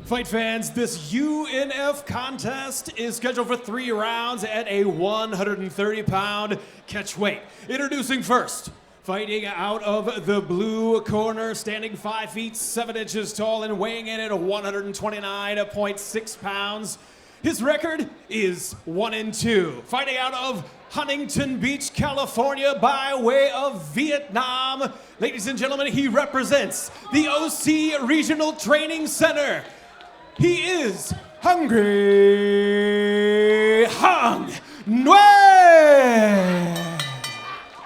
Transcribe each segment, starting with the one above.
Fight fans, this UNF contest is scheduled for 3 rounds at a 130-pound catch weight. Introducing first, fighting out of the blue corner, standing 5 feet 7 inches tall and weighing in at 129.6 pounds. His record is 1-2. Fighting out of Huntington Beach, California by way of Vietnam. Ladies and gentlemen, he represents the OC Regional Training Center. He is Hungry Hung Nguyen.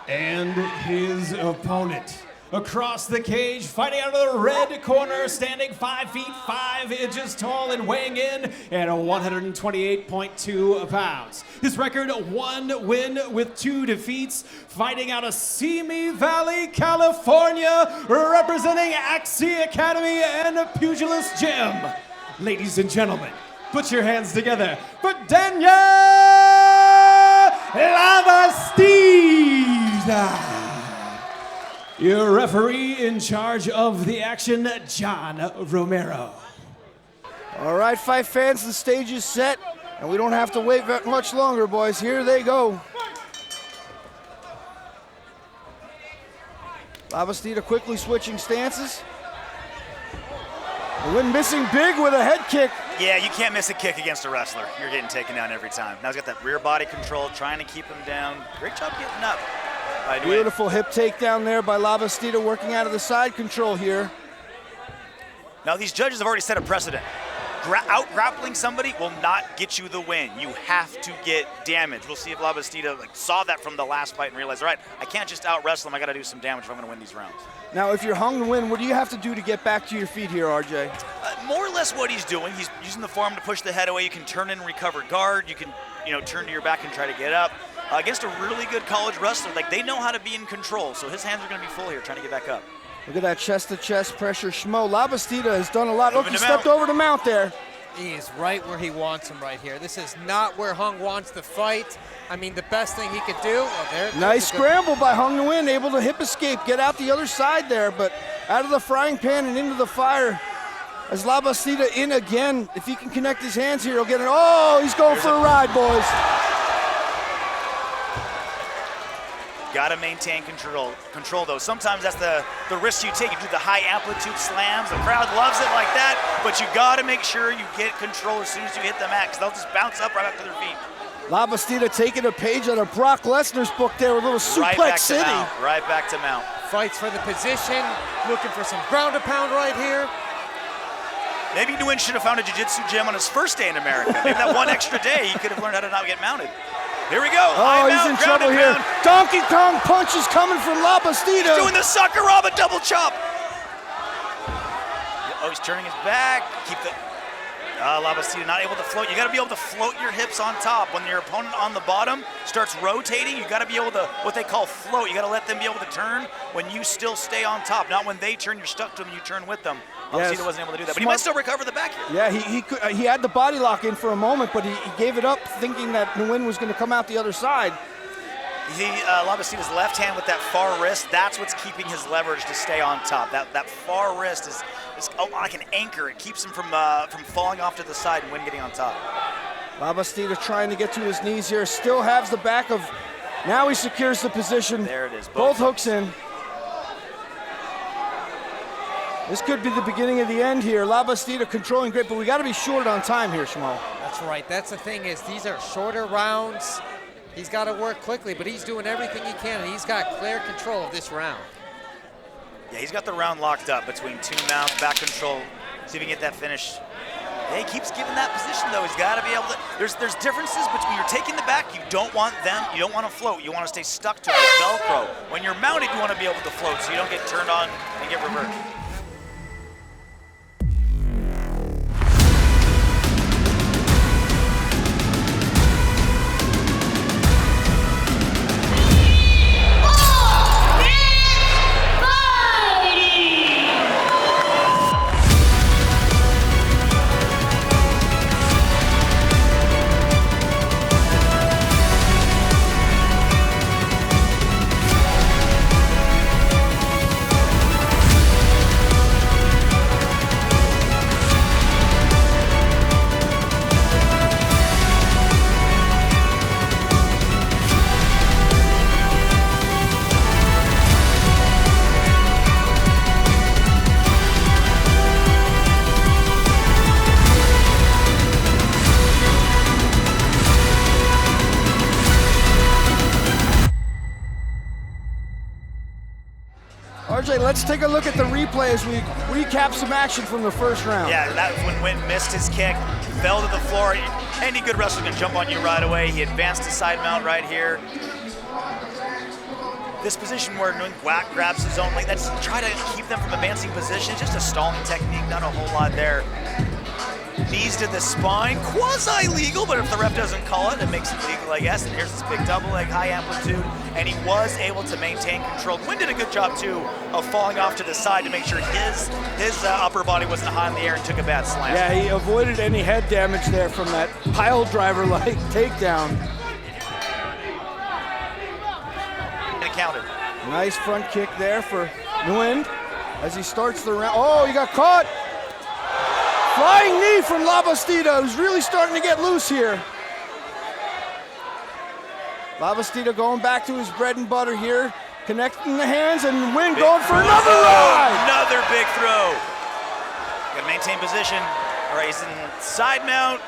And his opponent across the cage, fighting out of the red corner, standing 5 feet 5 inches tall and weighing in at 128.2 pounds. His record, 1 win with 2 defeats, fighting out of Simi Valley, California, representing Axie Academy and Pugilist Gym. Ladies and gentlemen, put your hands together for Daniel LABASTIDA. Your referee in charge of the action, John Romero. All right, fight fans, the stage is set, and we don't have to wait much longer, boys. Here they go. LABASTIDA quickly switching stances. Nguyen missing big with a head kick. Yeah, you can't miss a kick against a wrestler. You're getting taken down every time. Now he's got that rear body control, trying to keep him down. Great job getting up. Beautiful hip takedown there by LABASTIDA, working out of the side control here. Now these judges have already set a precedent. Out-grappling somebody will not get you the win. You have to get damage. We'll see if LABASTIDA saw that from the last fight and realized, all right, I can't just out-wrestle him. I got to do some damage if I'm going to win these rounds. Now, if you're Hung Nguyen, what do you have to do to get back to your feet here, RJ? More or less what he's doing. He's using the forearm to push the head away. You can turn and recover guard. You can, turn to your back and try to get up. Against a really good college wrestler, they know how to be in control, so his hands are going to be full here trying to get back up. Look at that chest-to-chest pressure. Schmo, LABASTIDA has done a lot. Look, he stepped mount. over the mount there. He is right where he wants him right here. This is not where Hung wants to fight. I mean, the best thing he could do. Nice scramble by Hung Nguyen, able to hip escape, get out the other side there, but out of the frying pan and into the fire. As LABASTIDA in again. If he can connect his hands here, he'll get it. Oh, he's going for a ride, boys. Got to maintain control though. Sometimes that's the risk you take. You do the high amplitude slams. The crowd loves it like that, but you got to make sure you get control as soon as you hit the mat, because they'll just bounce up right up to their feet. LABASTIDA taking a page out of Brock Lesnar's book there with a little suplex city. Right back to mount. Fights for the position, looking for some ground and pound right here. Maybe Nguyen should have found a jiu-jitsu gym on his first day in America. Maybe that one extra day he could have learned how to not get mounted. Here we go. Oh, he's in trouble here. Donkey Kong punches coming from LABASTIDA. He's doing the Sakuraba double chop. Oh, he's turning his back. Keep the LABASTIDA not able to float. You got to be able to float your hips on top. When your opponent on the bottom starts rotating, you got to be able to, what they call float. You got to let them be able to turn when you still stay on top. Not when they turn, you're stuck to them, you turn with them. LABASTIDA wasn't able to do that, but he might still recover the back here. Yeah, he had the body lock in for a moment, but he gave it up thinking that Nguyen was going to come out the other side. LABASTIDA's left hand with that far wrist, that's what's keeping his leverage to stay on top. That far wrist is like an anchor. It keeps him from falling off to the side and Nguyen getting on top. LABASTIDA trying to get to his knees here. Still has the back of, now he secures the position. There it is. Both hooks in. This could be the beginning of the end here. LABASTIDA controlling great, but we got to be short on time here, Shmo. That's right. That's the thing is these are shorter rounds. He's got to work quickly, but he's doing everything he can, and he's got clear control of this round. Yeah, he's got the round locked up between 2 mounts, back control. See if he can get that finish. Yeah, he keeps giving that position though. He's got to be able to. There's differences between you're taking the back. You don't want them. You don't want to float. You want to stay stuck to it, Velcro. When you're mounted, you want to be able to float so you don't get turned on and get reversed. let's take a look at the replay as we recap some action from the first round. Yeah, that was when Nguyen missed his kick, fell to the floor. Any good wrestler can jump on you right away. He advanced to side mount right here. This position where Nguyen grabs his own leg, that's try to keep them from advancing position. Just a stalling technique, not a whole lot there. Knees to the spine, quasi-legal, but if the ref doesn't call it, it makes it legal, I guess. And here's this big double leg, high amplitude, and he was able to maintain control. Nguyen did a good job, too, of falling off to the side to make sure his upper body wasn't high in the air and took a bad slam. Yeah, he avoided any head damage there from that pile driver-like takedown. And it counted. Nice front kick there for Nguyen as he starts the round. Oh, he got caught. Flying knee from LABASTIDA, who's really starting to get loose here. LABASTIDA going back to his bread and butter here, connecting the hands, and Nguyen going for another ride. Another big throw. Got to maintain position. All right, he's in side mount.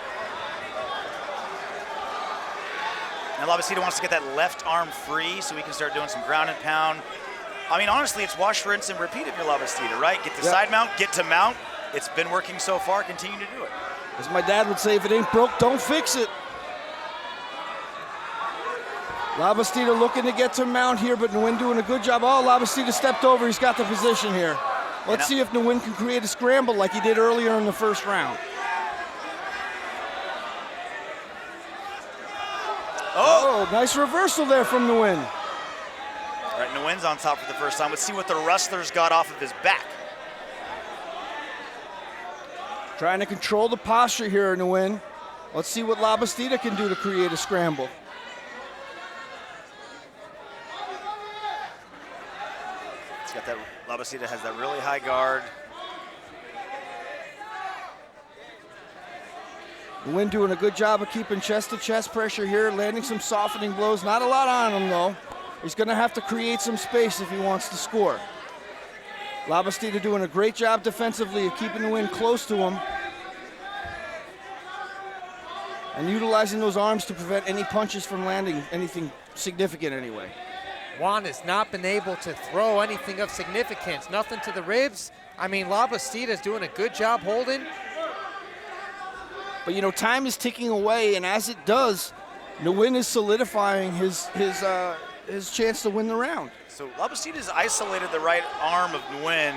Now LABASTIDA wants to get that left arm free so we can start doing some ground and pound. I mean, honestly, it's wash, rinse, and repeat if you're LABASTIDA, right? Get to side mount, get to mount. It's been working so far, continue to do it. As my dad would say, if it ain't broke, don't fix it. LABASTIDA looking to get to mount here, but Nguyen doing a good job. Oh, LABASTIDA stepped over, he's got the position here. Let's see if Nguyen can create a scramble like he did earlier in the first round. Oh, nice reversal there from Nguyen. All right, Nguyen's on top for the first time. Let's see what the wrestlers got off of his back. Trying to control the posture here, Nguyen. Let's see what LABASTIDA can do to create a scramble. It's got that, LABASTIDA has that really high guard. Nguyen doing a good job of keeping chest-to-chest pressure here, landing some softening blows. Not a lot on him, though. He's gonna have to create some space if he wants to score. LABASTIDA doing a great job defensively of keeping Nguyen close to him and utilizing those arms to prevent any punches from landing anything significant anyway. Juan has not been able to throw anything of significance. Nothing to the ribs. I mean, LABASTIDA is doing a good job holding. But you know, time is ticking away, and as it does, Nguyen is solidifying his chance to win the round. So LABASTIDA's isolated the right arm of Nguyen.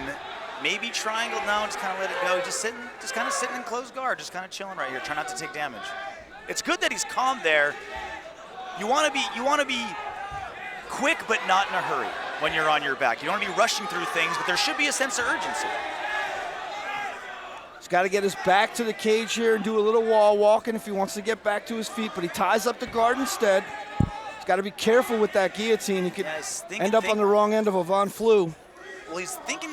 Maybe triangle now and just kind of let it go. Just kind of sitting in closed guard, just kind of chilling right here, try not to take damage. It's good that he's calm there. You want to be quick but not in a hurry when you're on your back. You don't want to be rushing through things, but there should be a sense of urgency. He's got to get his back to the cage here and do a little wall walking if he wants to get back to his feet, but he ties up the guard instead. He's got to be careful with that guillotine. He could end up on the wrong end of a Von Flue. Well, he's thinking,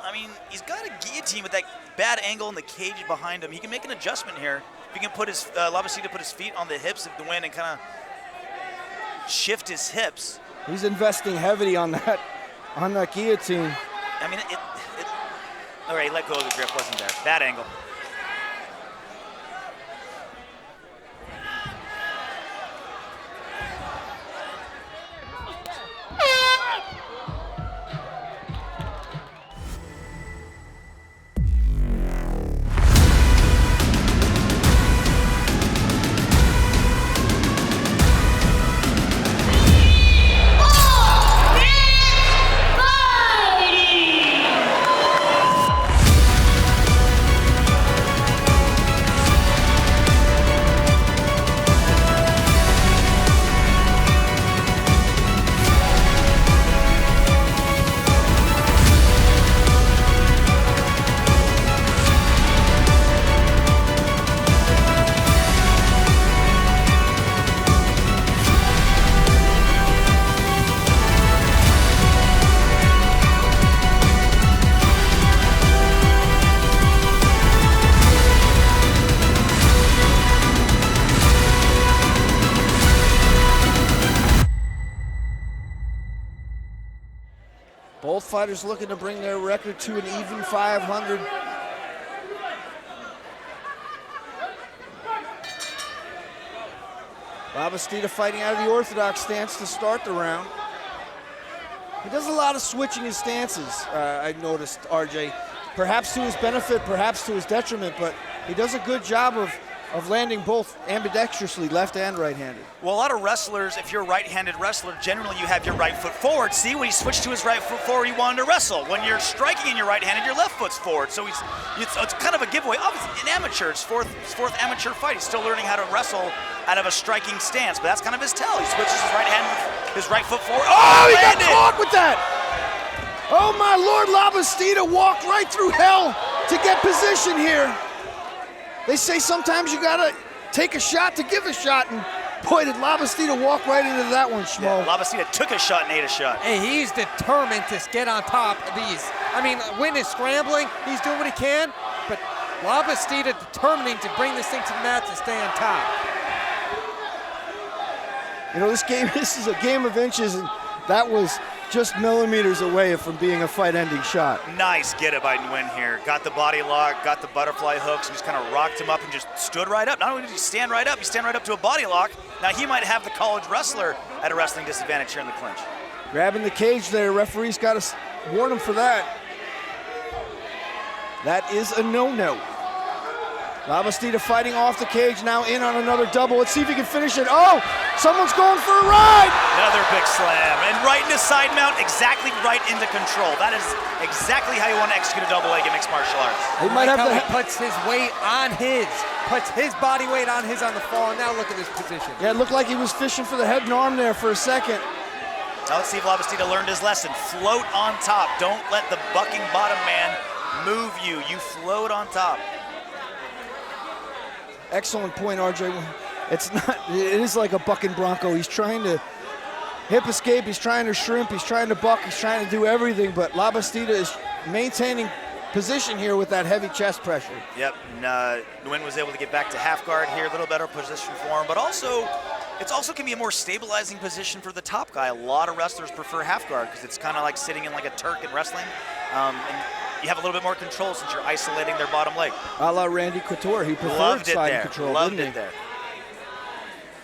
I mean, he's got a guillotine with that bad angle in the cage behind him. He can make an adjustment here. If he can put his, LABASTIDA put his feet on the hips of Nguyen and kind of shift his hips. He's investing heavily on that guillotine. I mean, all right, let go of the grip, wasn't there? Bad angle. Both fighters looking to bring their record to an even 500. LABASTIDA fighting out of the orthodox stance to start the round. He does a lot of switching his stances, I noticed, RJ. Perhaps to his benefit, perhaps to his detriment, but he does a good job of landing both ambidextrously, left and right-handed. Well, a lot of wrestlers, if you're a right-handed wrestler, generally you have your right foot forward. See, when he switched to his right foot forward, he wanted to wrestle. When you're striking and you're right-handed, your left foot's forward. So it's kind of a giveaway. Obviously, in amateur, it's fourth amateur fight. He's still learning how to wrestle out of a striking stance, but that's kind of his tell. He switches his right hand with his right foot forward. Oh, he got caught with that! Oh my Lord, Labastida walked right through hell to get position here. They say sometimes you gotta take a shot to give a shot, and boy, did Labastida walk right into that one, Schmo. Yeah, Labastida took a shot and ate a shot. Hey, he's determined to get on top of these. I mean, Nguyen is scrambling, he's doing what he can, but Labastida determining to bring this thing to the mat to stay on top. You know, this is a game of inches, and that was just millimeters away from being a fight-ending shot. Nice get it by Nguyen here. Got the body lock, got the butterfly hooks, and just kind of rocked him up and just stood right up. Not only did he stand right up to a body lock. Now he might have the college wrestler at a wrestling disadvantage here in the clinch. Grabbing the cage there, referee's got to warn him for that. That is a no-no. Labastida fighting off the cage, now in on another double. Let's see if he can finish it. Oh, someone's going for a ride. Another big slam, and right into side mount, exactly right into control. That is exactly how you want to execute a double leg in mixed martial arts. He might have he puts his weight on puts his body weight on his on the fall, and now look at this position. Yeah, it looked like he was fishing for the head and arm there for a second. Now let's see if Labastida learned his lesson. Float on top. Don't let the bucking bottom man move you. You float on top. Excellent point, RJ. It is like a bucking bronco. He's trying to hip escape, he's trying to shrimp, he's trying to buck, he's trying to do everything, but Labastida is maintaining position here with that heavy chest pressure. Yep, and Nguyen was able to get back to half guard here, a little better position for him, but also, it also can be a more stabilizing position for the top guy. A lot of wrestlers prefer half guard because it's kind of like sitting in like a Turk in wrestling. And you have a little bit more control since you're isolating their bottom leg. A la Randy Couture, he preferred side control. Loved it there.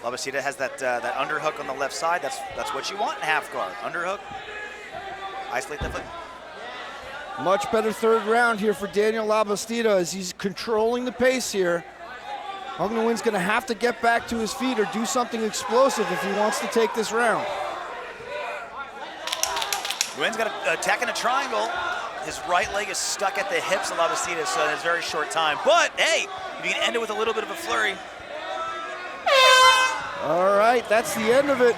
Labastida has that underhook on the left side. That's what you want in half guard. Underhook, isolate that foot. Much better third round here for Daniel Labastida as he's controlling the pace here. HUNG NGUYEN's gonna have to get back to his feet or do something explosive if he wants to take this round. Nguyen's got to attack in a triangle. His right leg is stuck at the hips of Labastida, so in a very short time. But hey, if you can end it with a little bit of a flurry. All right, that's the end of it.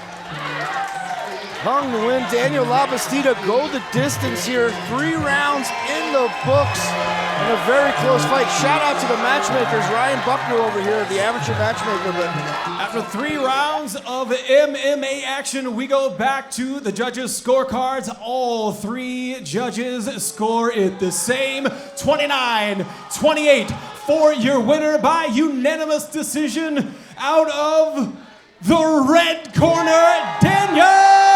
HUNG NGUYEN, Daniel Labastida go the distance here. 3 rounds in the books and a very close fight. Shout out to the matchmakers, Ryan Buckner over here, the amateur matchmaker. But after 3 rounds of MMA action, we go back to the judges' scorecards. All 3 judges score it the same, 29-28 for your winner by unanimous decision out of the red corner, Daniel